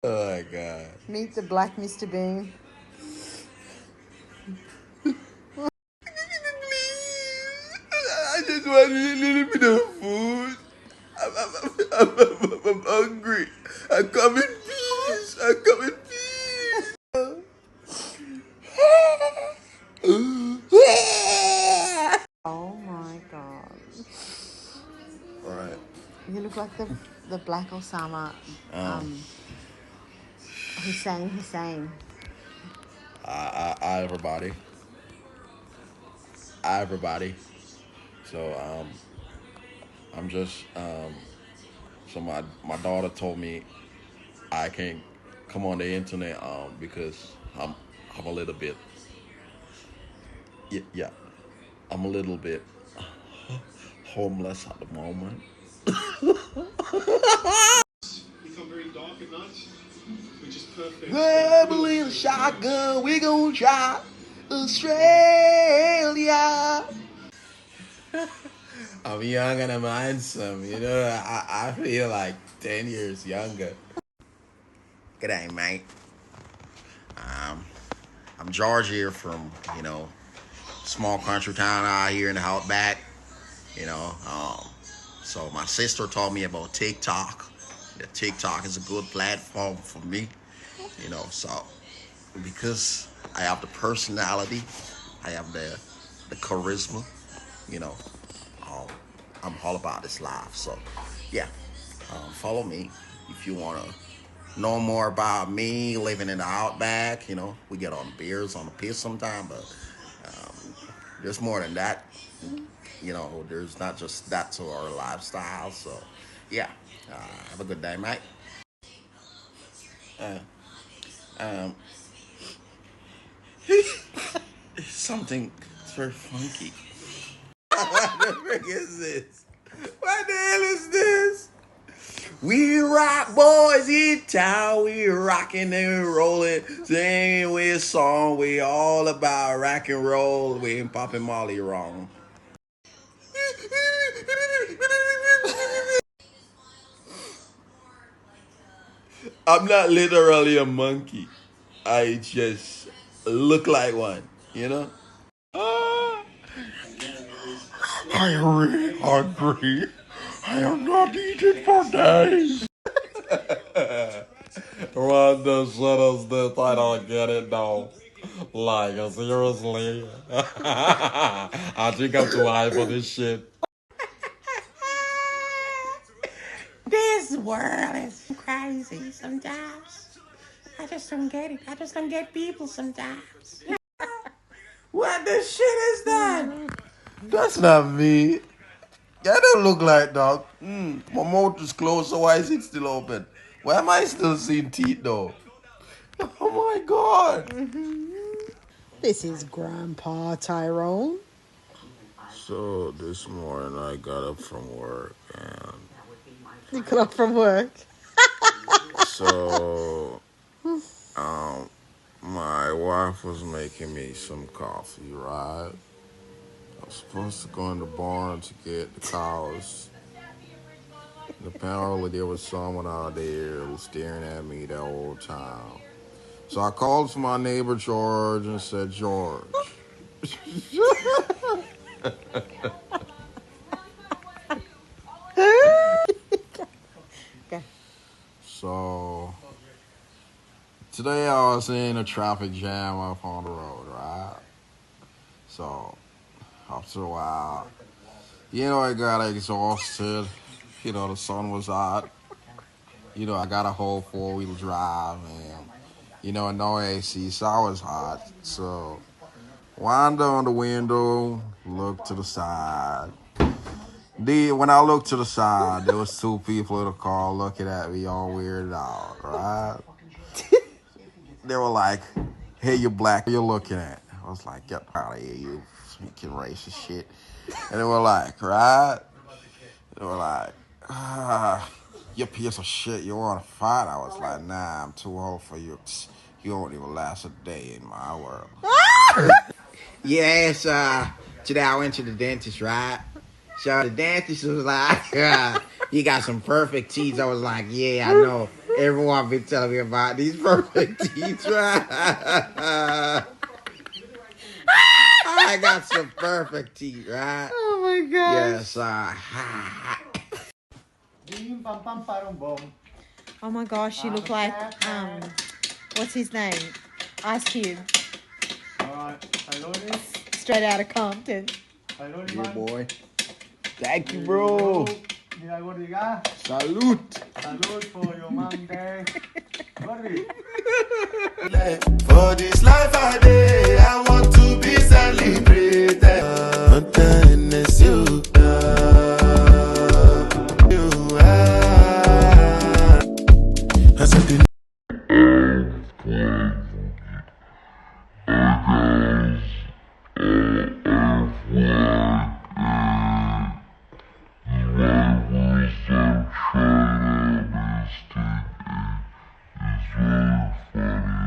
Oh my God. Meet the black Mr. Bean. I just want a little bit of food. I'm hungry. I come in peace. I come in peace. Oh my god. All right. You look like the black Osama. Um, Hussein. everybody. Hi, everybody. So, I'm just, so my daughter told me I can't come on the internet, because I'm a little bit, yeah, I'm a little bit homeless at the moment. Become very dark at night, which is perfect. Grab a little shotgun, we gon' try Australia. I'm young and I'm handsome, you know. I feel like 10 years younger. Good day, mate. Um, I'm George here from, small country town out here in the outback. You know, so my sister told me about TikTok. That TikTok is a good platform for me. So because I have the personality, I have the charisma. You know, um, I'm all about this life. So yeah, follow me if you wanna know more about me living in the outback. We get on beers on the piss sometime, but there's more than that. There's not just that to our lifestyle. So yeah, have a good day, mate. Uh, um, something very funky. What the frick is this? What the hell is this? We rock boys in town, we rocking and rolling, singing with a song, we all about rock and roll, we ain't popping Molly wrong. I'm not literally a monkey. I just look like one, you know? Ah, I am really hungry. I have not eaten for days. What the shit is this? I don't get it now. Like, seriously? I think I'm too high for this shit. This world is crazy sometimes. I just don't get it. I just don't get people sometimes. What the shit is that? That's not me. I don't look like dog. My mouth is closed, so why is it still open? Why am I still seeing teeth though? Oh my god. This is Grandpa Tyrone. So this morning I got up from work and You got up from work. so my wife was making me some coffee, right? I was supposed to go in the barn to get the cows. And apparently there was someone out there who was staring at me the whole time. So I called to my neighbor George and said, George. Okay. So today I was in a traffic jam up on the road, right? So after a while, I got exhausted. The sun was hot. I got a whole four-wheel drive and, no AC, so I was hot. So wind down the window, look to the side. When I looked to the side, there was two people in the car looking at me all weirded out, right? They were like, hey, you black, what you looking at? I was like, get out of here, you freaking racist shit. And they were like, right? They were like, you piece of shit, you want to fight? I was like, nah, I'm too old for you. You won't even last a day in my world. Yes, today I went to the dentist, right? So the dentist was like, you got some perfect teeth. I was like, yeah, I know. Everyone been telling me about these perfect teeth, right? I got some perfect teeth, right? Oh my gosh. Yes, Oh my gosh, you look like what's his name? Ice Cube. Straight out of Compton. Yeah, boy. Thank you, bro. Salute. Salute for your mom day. For this life I day, I want to be celebrated. It's you, I said the It's very funny.